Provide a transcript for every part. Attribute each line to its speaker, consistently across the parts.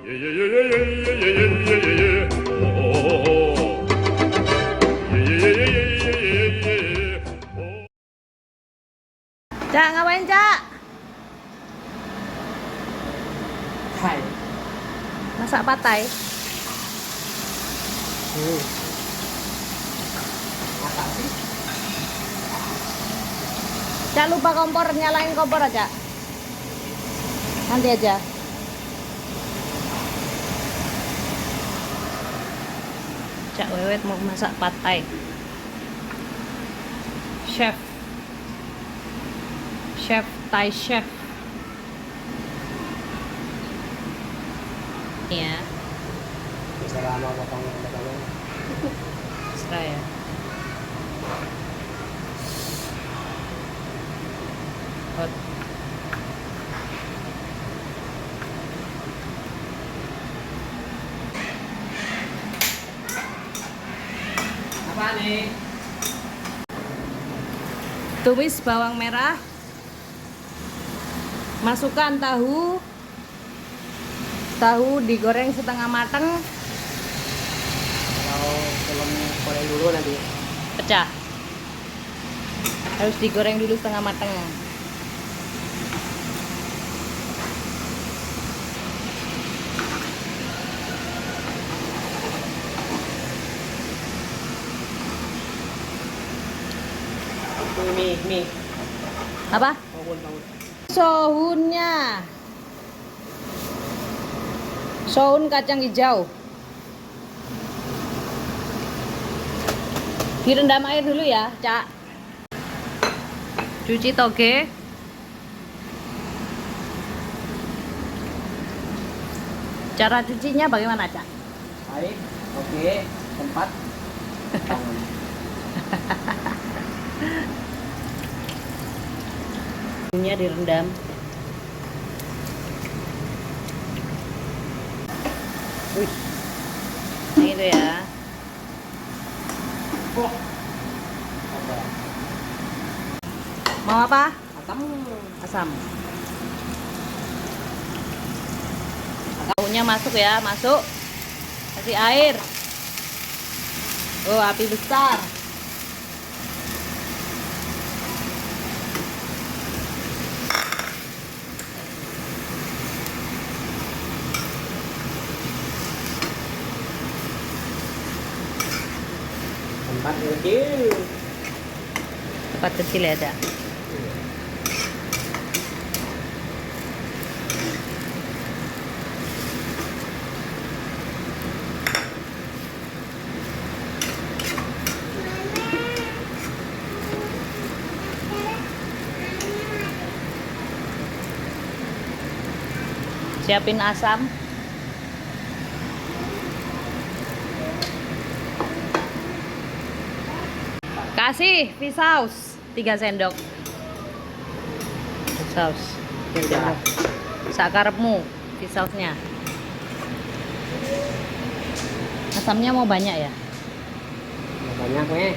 Speaker 1: Cak, ngapain, Cak?
Speaker 2: Hai.
Speaker 1: Masak patai.
Speaker 2: Apa sih?
Speaker 1: Cak, lupa kompor, nyalain kompor aja. Nanti aja. Cak Wewet mau masak patai. Chef Thai chef. Ya,
Speaker 2: Bisa lama potong.
Speaker 1: serah ya. Hot.
Speaker 2: Apa nih?
Speaker 1: Tumis bawang merah. Masukkan tahu. Tahu digoreng setengah matang,
Speaker 2: Kalau belum goreng dulu nanti.
Speaker 1: pecah. Harus digoreng dulu setengah matang.
Speaker 2: Mie.
Speaker 1: Apa?
Speaker 2: Bangun.
Speaker 1: Sohunnya. Sohun kacang hijau. Direndam air dulu ya, Cak. Cuci toge. Cara cucinya bagaimana, Cak?
Speaker 2: Baik. Oke. Tempat. Tangan.
Speaker 1: Ini direndam. Wih. Nah, itu ya.
Speaker 2: Oh. Apa?
Speaker 1: Mau apa?
Speaker 2: Asam.
Speaker 1: Asam. Tahunya masuk ya, masuk. Kasih air. Oh, api besar.
Speaker 2: Tempat kecil.
Speaker 1: Tempat kecil ya, Cak. Siapin asam. Kasih fish sauce 3 sendok. Fish sauce 3 sendok. Sakarepmu fish sauce-nya. Asamnya mau banyak ya?
Speaker 2: Banyak nih.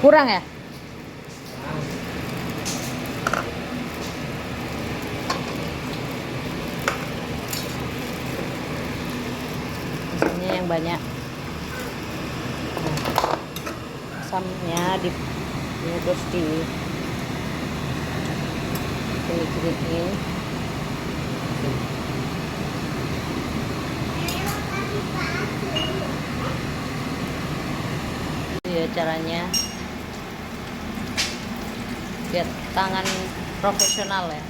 Speaker 1: Kurang ya? Asamnya yang banyak. Asamnya terus gini-giniin. Ya caranya biar tangan profesional ya.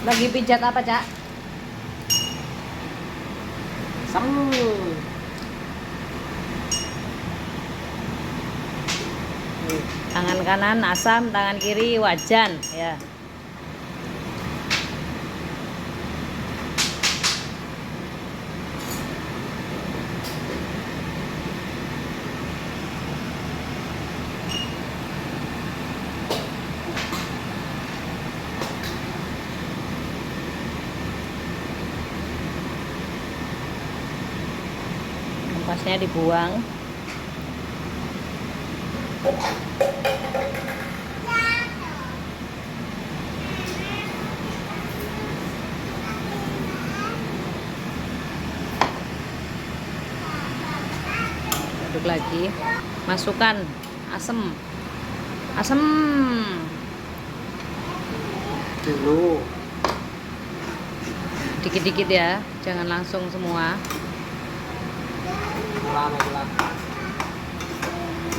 Speaker 1: Lagi pijat apa, Cak?
Speaker 2: Asam.
Speaker 1: Tangan kanan asam, tangan kiri wajan ya. Ampasnya dibuang. Aduk lagi. Masukkan asem. Asem.
Speaker 2: Dulu.
Speaker 1: Dikit-dikit ya, jangan langsung semua.
Speaker 2: Gula.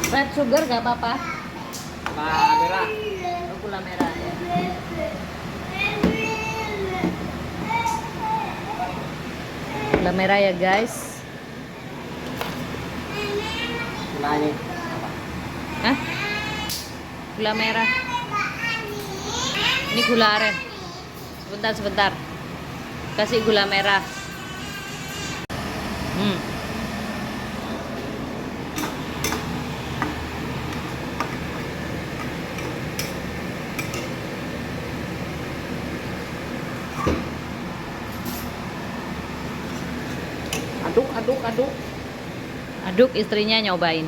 Speaker 1: Red sugar gak apa-apa.
Speaker 2: Gula merah.
Speaker 1: Oh, gula merah ya. Gula merah ya guys.
Speaker 2: Gula ini.
Speaker 1: Hah? Gula merah. Ini gula aren. Sebentar. Kasih gula merah.
Speaker 2: Aduk.
Speaker 1: Aduk, istrinya nyobain.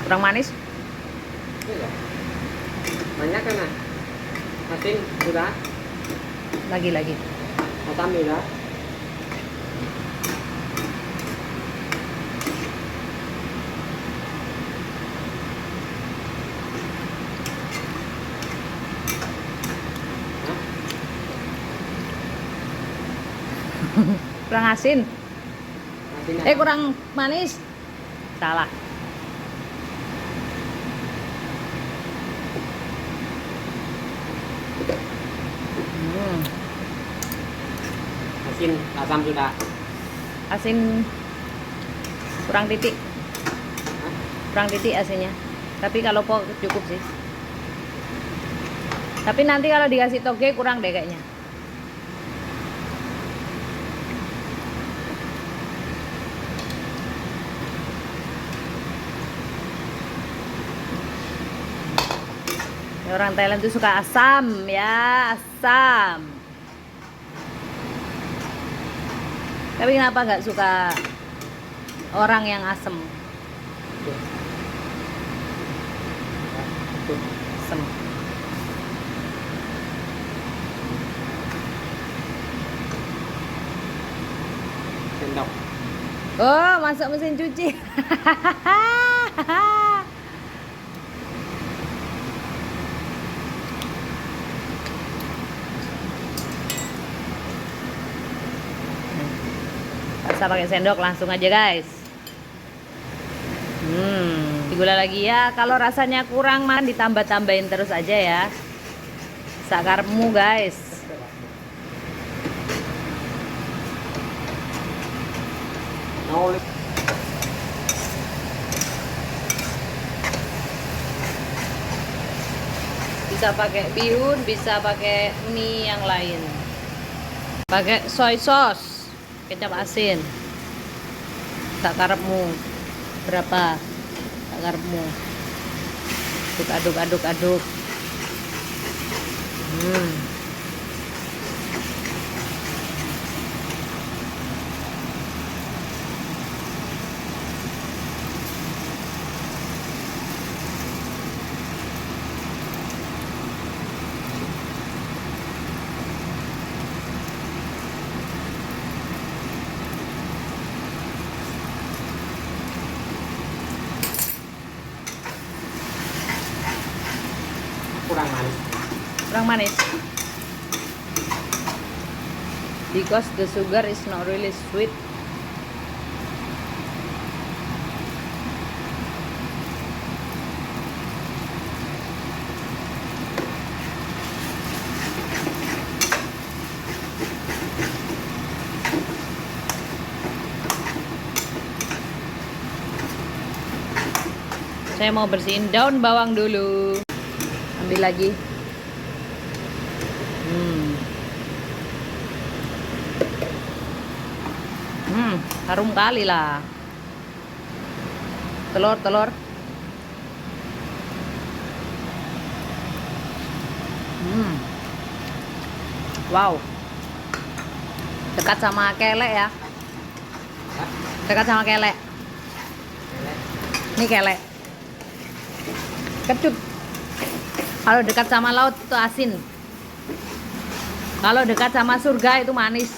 Speaker 1: Kurang manis?
Speaker 2: Banyak kan? Asin sudah.
Speaker 1: Lagi.
Speaker 2: Asam sudah.
Speaker 1: Kurang asin.
Speaker 2: Asin
Speaker 1: Kurang manis. Salah.
Speaker 2: Asin, asam sudah.
Speaker 1: Asin kurang titik. Kurang titik asinnya. Tapi kalau pok cukup sih. Tapi nanti kalau dikasih toge kurang deh kayaknya. Orang Thailand tuh suka asam ya, asam. Tapi kenapa nggak suka orang yang asem? Asem.
Speaker 2: Sendok.
Speaker 1: Oh, masuk mesin cuci. Bisa pakai sendok langsung aja guys. Digula lagi ya. Kalau rasanya kurang mah ditambah-tambahin terus aja ya. Sakarmu guys. Bisa pakai bihun, bisa pakai mie yang lain. Pakai soy sauce. Kecap asin. Tak karepmu. Berapa? Tak karepmu. Aduk. Kurang manis. Because the sugar is not really sweet. Saya mau bersihin daun bawang dulu. Ambil lagi. Harum kali lah. Telur. Wow. Dekat sama kelek ya.
Speaker 2: Hah?
Speaker 1: Dekat sama kelek. Ini kelek. Kecut. Kalau dekat sama laut itu asin. Kalau dekat sama surga itu manis.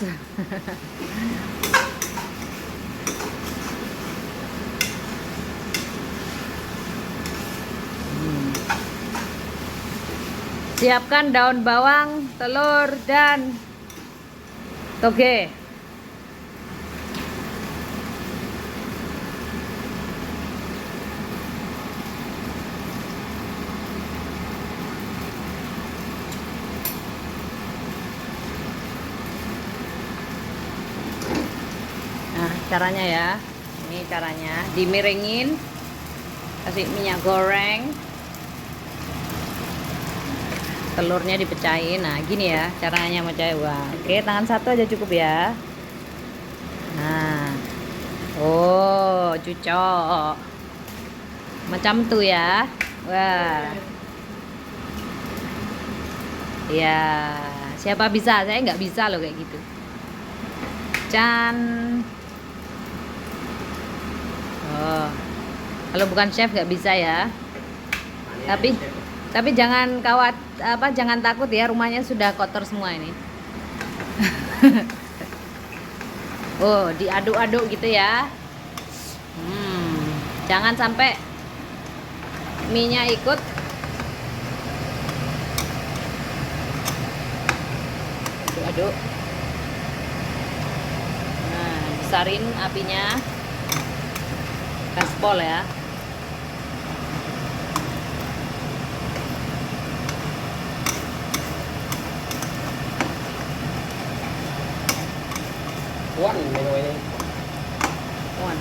Speaker 1: Siapkan daun bawang, telur, dan toge. Nah, caranya ya. Ini caranya, dimiringin, kasih minyak goreng. Telurnya dipecahin. Nah, gini ya caranya mecah. Wah, oke, tangan satu aja cukup ya. Nah. Oh, cucok. Macam tuh ya. Wah. Ya, siapa bisa? Saya nggak bisa loh kayak gitu. Can. Oh. Kalau bukan chef nggak bisa ya. Tapi jangan jangan takut ya, rumahnya sudah kotor semua ini. Oh, diaduk-aduk gitu ya. Jangan sampai mie-nya ikut. Aduk-aduk. Nah, besarin apinya. Gaspol ya.
Speaker 2: Kuat menu ini.
Speaker 1: Wan.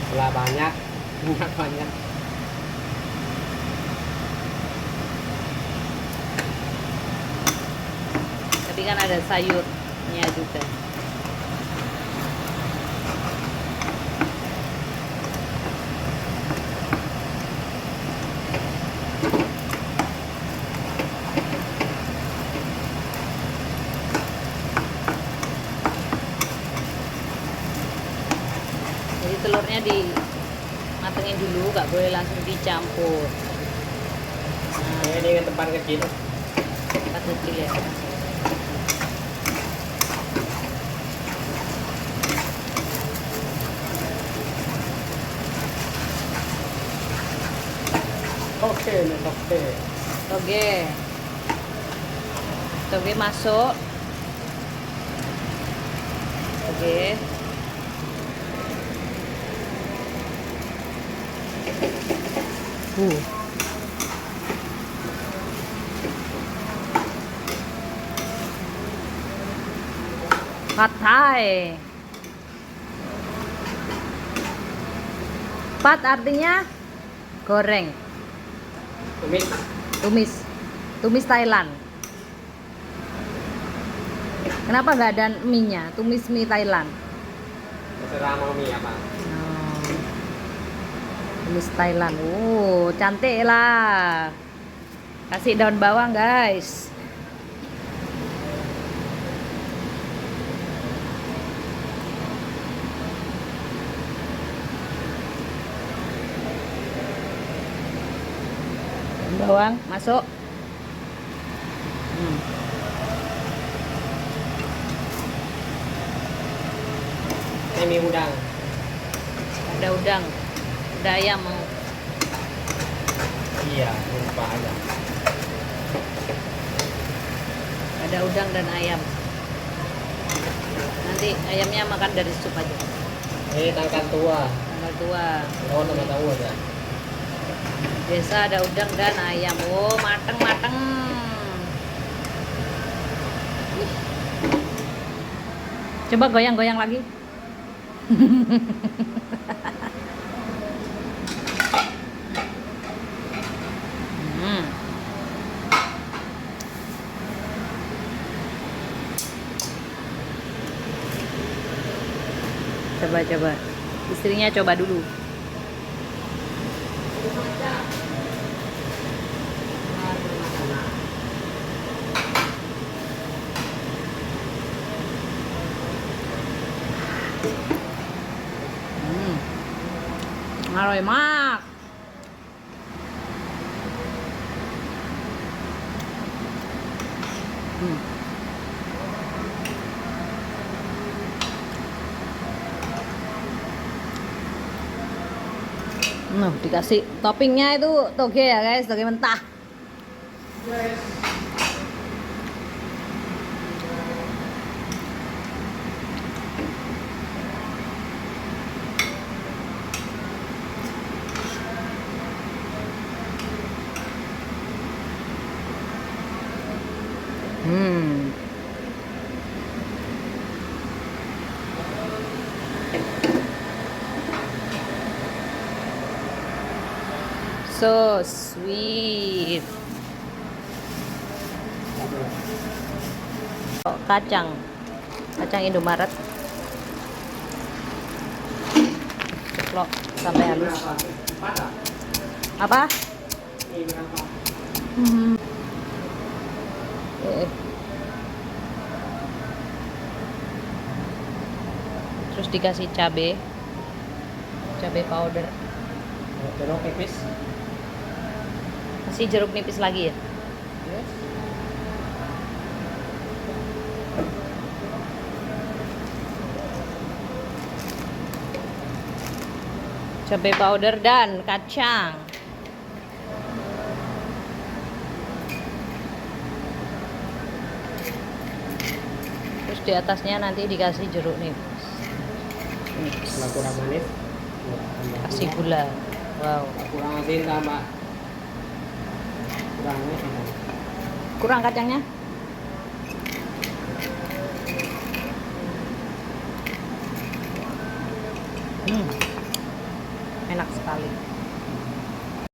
Speaker 2: Setelah banyak.
Speaker 1: Tapi kan ada sayurnya juga. Jadi telurnya dimatengin dulu, nggak boleh langsung dicampur. Nah,
Speaker 2: Ini dengan tempat kecil.
Speaker 1: tempat kecil ya.
Speaker 2: Oke, oke.
Speaker 1: Toge masuk. Oke. Pad Thai. Pad artinya goreng. Tumis Thailand. Kenapa nggak ada mie-nya? Tumis mie Thailand.
Speaker 2: Terserah mau mie apa.
Speaker 1: Tumis Thailand. Cantik lah. Kasih daun bawang, guys. Daun bawang masuk.
Speaker 2: Ini mie udang.
Speaker 1: Ada udang. Ada ayam mau.
Speaker 2: Iya, lupa aja.
Speaker 1: Ada udang dan ayam. Nanti ayamnya makan dari sup aja.
Speaker 2: Ini tangkal tua.
Speaker 1: Tanggal tua.
Speaker 2: Oh, nama tahu aja.
Speaker 1: Biasa ada udang dan ayam. Oh, mateng-mateng. Coba goyang-goyang lagi. Coba. Istrinya coba dulu. อร่อยมากอืมNah, dikasih toppingnya itu toge ya guys, toge mentah. Hmm. So sweet. Oh, kacang Indomaret. Ceplok sampai halus. Apa? Hmm. Terus dikasih cabai powder.
Speaker 2: Jeruk nipis.
Speaker 1: Kasih jeruk nipis lagi ya.
Speaker 2: Yes.
Speaker 1: Cabai powder dan kacang. Terus di atasnya nanti dikasih jeruk nipis.
Speaker 2: Kalau kurang manis,
Speaker 1: Kasih gula. Wow.
Speaker 2: kurang asin tambah. Kurang asin.
Speaker 1: Kurang kacangnya? Enak sekali.